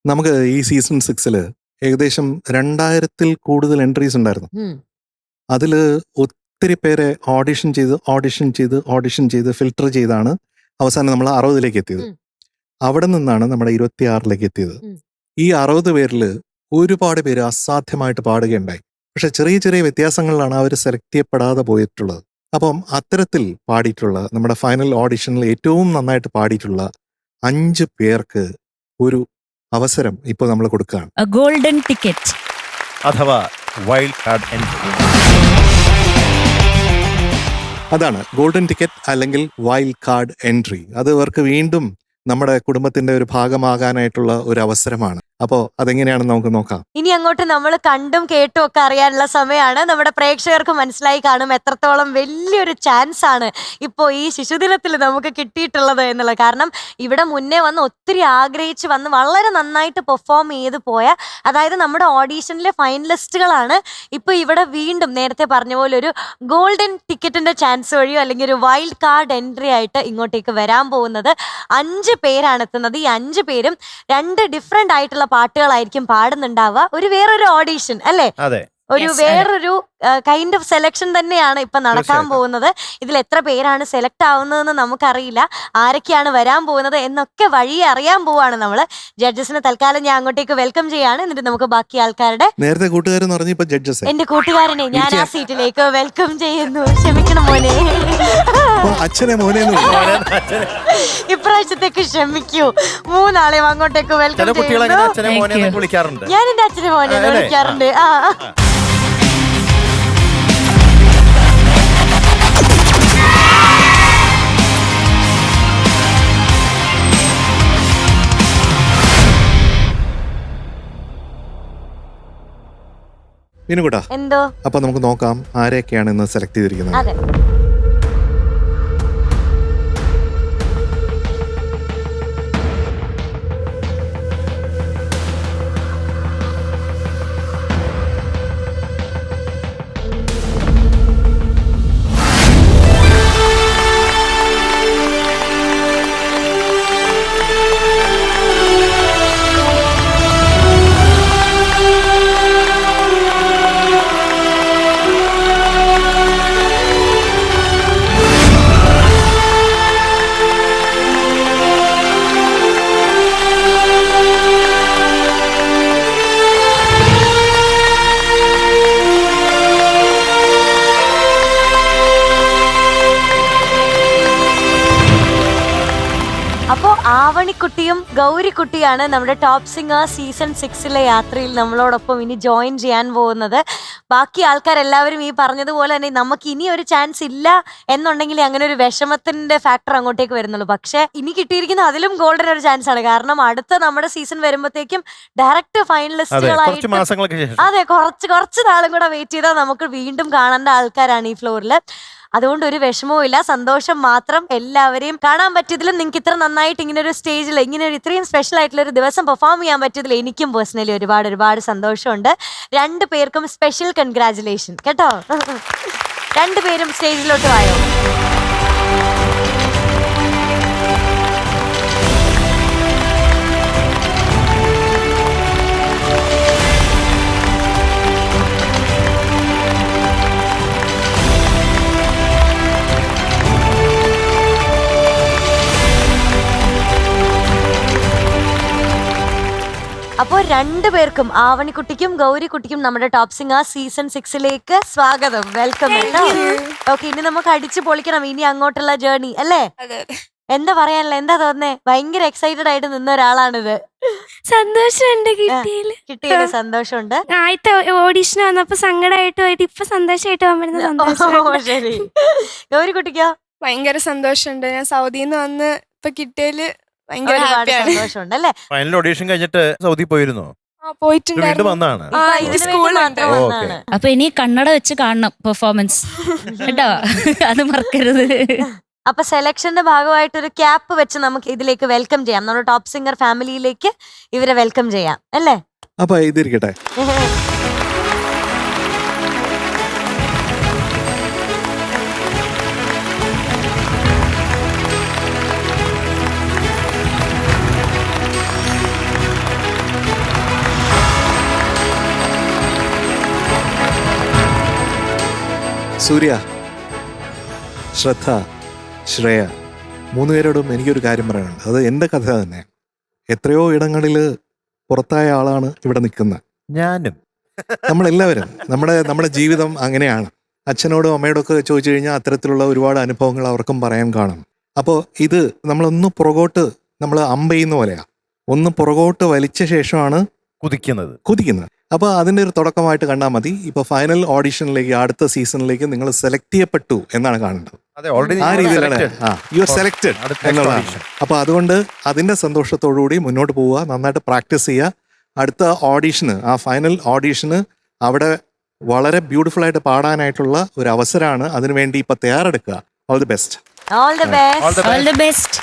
നമുക്ക് ഈ സീസൺ 6 ഏകദേശം 2000-ൽ കൂടുതൽ എൻട്രീസ് ഉണ്ടായിരുന്നു. അതിൽ ഒത്തിരി പേരെ ഓഡിഷൻ ചെയ്ത് ഫിൽട്ടർ ചെയ്താണ് അവസാനം നമ്മൾ 60-ലേക്ക് എത്തിയത്. അവിടെ നിന്നാണ് നമ്മുടെ 26-ലേക്ക് എത്തിയത്. ഈ 60 പേരിൽ ഒരുപാട് പേര് അസാധ്യമായിട്ട് പാടുകയുണ്ടായി. പക്ഷെ ചെറിയ ചെറിയ വ്യത്യാസങ്ങളിലാണ് അവർ സെലക്ട് ചെയ്യപ്പെടാതെ പോയിട്ടുള്ളത്. അപ്പം അത്തരത്തിൽ പാടിയിട്ടുള്ള നമ്മുടെ ഫൈനൽ ഓഡിഷനിൽ ഏറ്റവും നന്നായിട്ട് പാടിയിട്ടുള്ള 5 പേർക്ക് ഒരു അവസരം ഇപ്പോൾ നമ്മൾ കൊടുക്കുകയാണ്. ഗോൾഡൻ ടിക്കറ്റ് അഥവാ വൈൽഡ് കാർഡ് എൻട്രി. അതാണ് ഗോൾഡൻ ടിക്കറ്റ് അല്ലെങ്കിൽ വൈൽഡ് കാർഡ് എൻട്രി. അത് ഇവർക്ക് വീണ്ടും നമ്മുടെ കുടുംബത്തിന്റെ ഒരു ഭാഗമാകാനായിട്ടുള്ള ഒരു അവസരമാണ്. അപ്പോൾ അതെങ്ങനെയാണെന്ന് നമുക്ക് നോക്കാം. ഇനി അങ്ങോട്ട് നമ്മൾ കണ്ടും കേട്ടും ഒക്കെ അറിയാനുള്ള സമയമാണ്. നമ്മുടെ പ്രേക്ഷകർക്ക് മനസ്സിലായി കാണും എത്രത്തോളം വലിയൊരു ചാൻസ് ആണ് ഇപ്പോൾ ഈ ശിശുദിനത്തിൽ നമുക്ക് കിട്ടിയിട്ടുള്ളത് എന്നുള്ളത്. കാരണം ഇവിടെ മുന്നേ വന്ന് ഒത്തിരി ആഗ്രഹിച്ച് വന്ന് വളരെ നന്നായിട്ട് പെർഫോം ചെയ്ത് പോയ, അതായത് നമ്മുടെ ഓഡീഷനിലെ ഫൈനലിസ്റ്റുകളാണ് ഇപ്പോൾ ഇവിടെ വീണ്ടും നേരത്തെ പറഞ്ഞ പോലെ ഒരു ഗോൾഡൻ ടിക്കറ്റിന്റെ ചാൻസ് വഴിയോ അല്ലെങ്കിൽ ഒരു വൈൽഡ് കാർഡ് എൻട്രി ആയിട്ട് ഇങ്ങോട്ടേക്ക് വരാൻ പോകുന്നത്. 5 പേരാണ് എത്തുന്നത്. ഈ 5 പേരും 2 ഡിഫറെന്റ് ആയിട്ടുള്ള പാട്ടുകളായിരിക്കും പാടുന്നുണ്ടാവുക. വേറൊരു ഓഡീഷൻ അല്ലേ? വേറൊരു കൈൻഡ് ഓഫ് സെലക്ഷൻ തന്നെയാണ് ഇപ്പൊ നടക്കാൻ പോകുന്നത്. ഇതിൽ എത്ര പേരാണ് സെലക്ട് ആവുന്നതെന്ന് നമുക്കറിയില്ല. ആരൊക്കെയാണ് വരാൻ പോകുന്നത് എന്നൊക്കെ വഴി അറിയാൻ പോവാണ് നമ്മള്. ജഡ്ജസിനെ തൽക്കാലം ഞാൻ അങ്ങോട്ടേക്ക് വെൽക്കം ചെയ്യാണ്. എന്നിട്ട് നമുക്ക് ബാക്കി ആൾക്കാരുടെ നേരത്തെ കൂട്ടുകാരെന്ന് പറഞ്ഞ ഇപ്പൊ ജഡ്ജസ്, എന്റെ കൂട്ടുകാരനെ ഞാൻ ആ സീറ്റിലേക്ക് വെൽക്കം ചെയ്യുന്നു. ക്ഷമിക്കണം മോനെ, അച്ഛനെ മോനെ ഇപ്രാവശ്യത്തേക്ക് ക്ഷമിക്കൂ. 3 ആളെയും അങ്ങോട്ടേക്ക് വെൽക്കം ചെയ്യുന്നു. ഞാൻ എന്റെ അച്ഛനെ മോനെ വിളിക്കാറുണ്ട്. വിനുകൂട്ടാ, എന്തോ അപ്പൊ നമുക്ക് നോക്കാം ആരെയൊക്കെയാണ് ഇന്ന് സെലക്ട് ചെയ്തിരിക്കുന്നത്. അതെ, ആവണിക്കുട്ടിയും ഗൗരിക്കുട്ടിയാണ് നമ്മുടെ ടോപ്പ് സിംഗർ സീസൺ 6 യാത്രയിൽ നമ്മളോടൊപ്പം ഇനി ജോയിൻ ചെയ്യാൻ പോകുന്നത്. ബാക്കി ആൾക്കാരെല്ലാവരും ഈ പറഞ്ഞതുപോലെ തന്നെ നമുക്ക് ഇനി ഒരു ചാൻസ് ഇല്ല എന്നുണ്ടെങ്കിൽ അങ്ങനെ ഒരു വിഷമത്തിന്റെ ഫാക്ടർ അങ്ങോട്ടേക്ക് വരുന്നുള്ളൂ. പക്ഷെ ഇനി കിട്ടിയിരിക്കുന്ന അതിലും ഗോൾഡൻ ഒരു ചാൻസ് ആണ്. കാരണം അടുത്ത നമ്മുടെ സീസൺ വരുമ്പോഴത്തേക്കും ഡയറക്റ്റ് ഫൈനലിസ്റ്റുകളായിട്ട്, അതെ, കുറച്ച് നാളും കൂടെ വെയിറ്റ് ചെയ്താൽ നമുക്ക് വീണ്ടും കാണേണ്ട ആൾക്കാരാണ് ഈ ഫ്ലോറിൽ. അതുകൊണ്ട് ഒരു വിഷമവും ഇല്ല, സന്തോഷം മാത്രം. എല്ലാവരെയും കാണാൻ പറ്റിയതിലും നിങ്ങൾക്ക് ഇത്ര നന്നായിട്ട് ഇങ്ങനെ ഒരു സ്റ്റേജിൽ ഇത്രയും സ്പെഷ്യൽ ആയിട്ടുള്ള ഒരു ദിവസം പെർഫോം ചെയ്യാൻ പറ്റിയതിൽ എനിക്കും പേഴ്സണലി ഒരുപാട് സന്തോഷമുണ്ട്. 2 പേർക്കും സ്പെഷ്യൽ കൺഗ്രാറ്റുലേഷൻ കേട്ടോ. 2 പേരും സ്റ്റേജിലോട്ട് വായോ. അപ്പോൾ 2 പേർക്കും, ആവണിക്കുട്ടിക്കും ഗൗരിക്കുട്ടിക്കും, നമ്മുടെ ടോപ്പ് സിംഗർ സീസൺ 6 സ്വാഗതം, വെൽക്കം. ഓക്കെ, ഇനി നമുക്ക് അടിച്ചു പൊളിക്കണം ഇനി അങ്ങോട്ടുള്ള ജേർണി അല്ലേ? എന്താ പറയാനല്ല, എന്താ തോന്നേ? ഭയങ്കര എക്സൈറ്റഡ് ആയിട്ട് നിന്ന ഒരാളാണിത്. സന്തോഷമുണ്ട്, കിട്ടിയത് സന്തോഷമുണ്ട്. ആദ്യത്തെ ഓഡീഷൻ വന്നപ്പോ സങ്കടമായിട്ട് പോയിട്ട് ഇപ്പൊ സന്തോഷമായിട്ട് പോകുമ്പോ. ശരി, ഗൗരിക്കുട്ടിക്കോ? ഭയങ്കര സന്തോഷമുണ്ട്. ഞാൻ സൗദിന്ന് വന്ന് ഇപ്പൊ കിട്ടിയതില് ഒരുപാട് സന്തോഷമുണ്ട് അല്ലേ? ഫൈനൽ ഓഡീഷൻ കഴിഞ്ഞിട്ട് സൗദി പോയിരുന്നോ? അപ്പൊ ഇനി കണ്ണട വെച്ച് കാണണം പെർഫോമൻസ് കേട്ടോ, അത് മറക്കരുത്. അപ്പൊ സെലക്ഷന്റെ ഭാഗമായിട്ട് ഒരു ക്യാപ്പ് വെച്ച് നമുക്ക് ഇതിലേക്ക് വെൽക്കം ചെയ്യാം. നമ്മുടെ ടോപ്പ് സിംഗർ ഫാമിലിയിലേക്ക് ഇവരെ വെൽക്കം ചെയ്യാം അല്ലേ? അപ്പൊ ഇതിരിക്കട്ടെ. സൂര്യ, ശ്രദ്ധ, ശ്രേയ, 3 പേരോടും എനിക്കൊരു കാര്യം പറയാനുണ്ട്. അത് എൻ്റെ കഥ തന്നെ. എത്രയോ ഇടങ്ങളിൽ പുറത്തായ ആളാണ് ഇവിടെ നിൽക്കുന്നത്. ഞാനും നമ്മളെല്ലാവരും നമ്മുടെ ജീവിതം അങ്ങനെയാണ്. അച്ഛനോടും അമ്മയോടും ഒക്കെ ചോദിച്ചു കഴിഞ്ഞാൽ അത്തരത്തിലുള്ള ഒരുപാട് അനുഭവങ്ങൾ അവർക്കും പറയാൻ കാണും. അപ്പോൾ ഇത് നമ്മളൊന്ന് പുറകോട്ട് നമ്മൾ അമ്പെയ്യുന്ന പോലെയാണ്. ഒന്ന് പുറകോട്ട് വലിച്ച ശേഷമാണ് കുതിക്കുന്നത്. അപ്പോൾ അതിൻ്റെ ഒരു തുടക്കമായിട്ട് കണ്ടാൽ മതി. ഇപ്പോൾ ഫൈനൽ ഓഡിഷനിലേക്ക്, അടുത്ത സീസണിലേക്ക് നിങ്ങൾ സെലക്ട് ചെയ്യപ്പെട്ടു എന്നാണ് കാണേണ്ടത്. ആ രീതിയിലാണ് യു ആർ സെലക്റ്റഡ് എന്നുള്ളതാണ്. അപ്പോൾ അതുകൊണ്ട് അതിൻ്റെ സന്തോഷത്തോടുകൂടി മുന്നോട്ട് പോവുക, നന്നായിട്ട് പ്രാക്ടീസ് ചെയ്യുക. അടുത്ത ഓഡിഷന്, ആ ഫൈനൽ ഓഡിഷന് അവിടെ വളരെ ബ്യൂട്ടിഫുൾ ആയിട്ട് പാടാനായിട്ടുള്ള ഒരു അവസരമാണ്. അതിനുവേണ്ടി ഇപ്പൊ തയ്യാറെടുക്കുക. All the best. All the best. All the best.